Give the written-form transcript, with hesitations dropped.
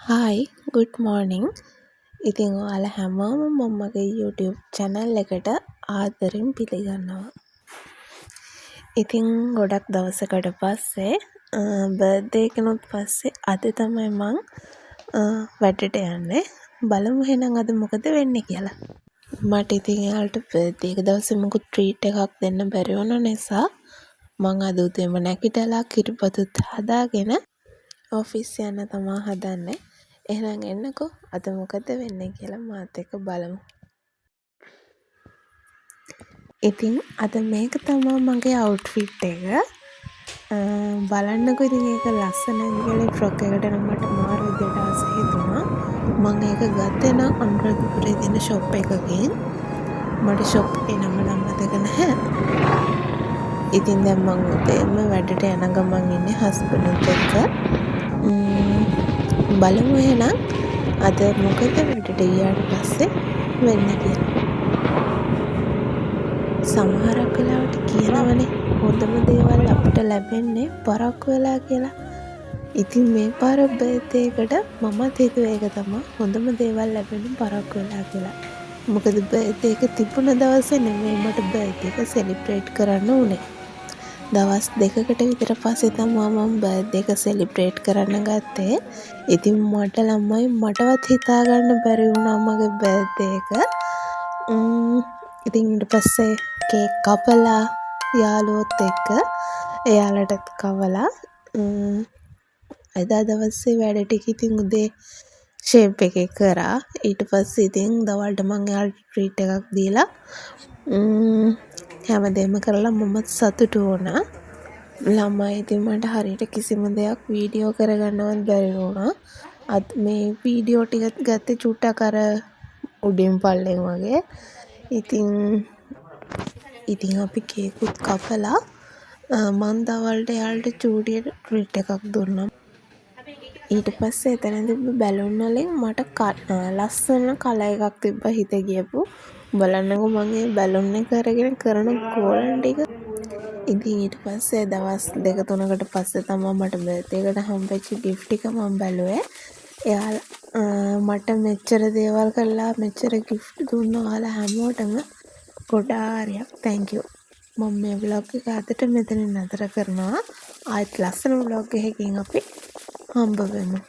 Hi, good morning. ඉතින් ඔයාලා හැමෝම මගේ YouTube channel එකට ආදරෙන් පිළිගන්නවා. ඉතින් ගොඩක් දවසකට පස්සේ birthday එකනොත් පස්සේ අද තමයි මං වැඩට යන්නේ. බලමු එහෙනම් අද මොකද වෙන්නේ කියලා. මට ඉතින් එයාලට birthday එක දවසේ මොකුත් treat එකක් දෙන්න බැරි වුණ නිසා මං අද උදේම නැගිටලා කිරිබතුත් හදාගෙන ඔෆිස් යන්න තමා හදන්නේ. එහෙනම් එන්නකෝ අද මොකද වෙන්නේ කියලා මාත් එක්ක බලමු. ඉතින් අද මේක තමා මගේ outfit එක. බලන්නකෝ ඉතින් ඒක ලස්සනයි කියලා ෆ්‍රොක් එකට නම් මට මාර විදියට ආස හිතුණා. මම ඒක ගත්තේ නම් අනුරාධපුරේ තියෙන shop එකකින්. මට shop එකේ නම නම් මතක නැහැ. ඉතින් දැන් මම උදේම වැඩට යන ගමන් ඉන්නේ හස්බන්ඩ් එක්ක. බලමු එහෙනම් අද මොකද වැඩට ගියාට පස්සේ වෙන්නේ කියලා. සමහරක් වෙලාවට කියනවනේ හොඳම දේවල් අපිට ලැබෙන්නේ පරක්කු වෙලා කියලා. ඉතින් මේ පාර බර්ත්ඩේ එකට මමත් හිතුවේ ඒක තමයි හොඳම දේවල් ලැබෙන්නේ පරක්කු වෙලා කියලා. මොකද බර්ත්ඩේ එක තිබුණ දවසේ නෙමෙයි මට බර්ත්ඩේ එක සෙලිබ්‍රේට් කරන්න උනේ. දවස් දෙකකට විතර පස්සේ තමයි මම බර්ත්ඩේ එක සෙලිබ්‍රේට් කරන්න ගත්තේ. ඉතින් මට ළමයි මටවත් හිතා ගන්න බැරි වුණා මගේ බර්ත්ඩේ එක. ඉතින් ඊට පස්සේ කේක් කපලා යාළුවොත් එක්ක එයාලටත් කවලා එදා දවසේ වැඩ ටික ඉතින් උදේ ෂේප් එකේ කරා. ඊට පස්සේ ඉතින් දවල්ට මං එයාලට ට්‍රීට් එකක් දීලා හැමදේම කරලා මමත් සතුටු වුණා. ළමයි ඉතින් මට හරියට කිසිම දෙයක් වීඩියෝ කරගන්නවත් බැරි වුණා. අද මේ වීඩියෝ ටික ගත්තේ චුට්ටක් අර උඩින් පල්ලෙන් වගේ. ඉතින් අපි කේකුත් කපලා මං දවල්ට එයාලට චූටියට ට්‍රීට් එකක් දුන්නා. ඊට පස්සේ එතන තිබ්බ බැලුන් වලින් මට ලස්සන කලර් එකක් තිබ්බා හිත ගියපු. බලන්නකෝ මම ඒ බැලුන් එක අරගෙන කරන ගෝලන් ටික. ඉතින් ඊට පස්සේ දවස් 2-3කට පස්සේ තමයි මට බර්ත්ඩේ එකට හම්බෙච්ච gift ටික මම බැලුවේ. එයාලා මට මෙච්චර දේවල් කරලා මෙච්චර gift දුන්න ඔයාලා හැමෝටම ගොඩාරියක් thank you. මම මේ vlog එක අදට මෙතනින් නතර කරනවා. ආයෙත් ලස්සන vlog එකකින් අපි හම්බ වෙමු.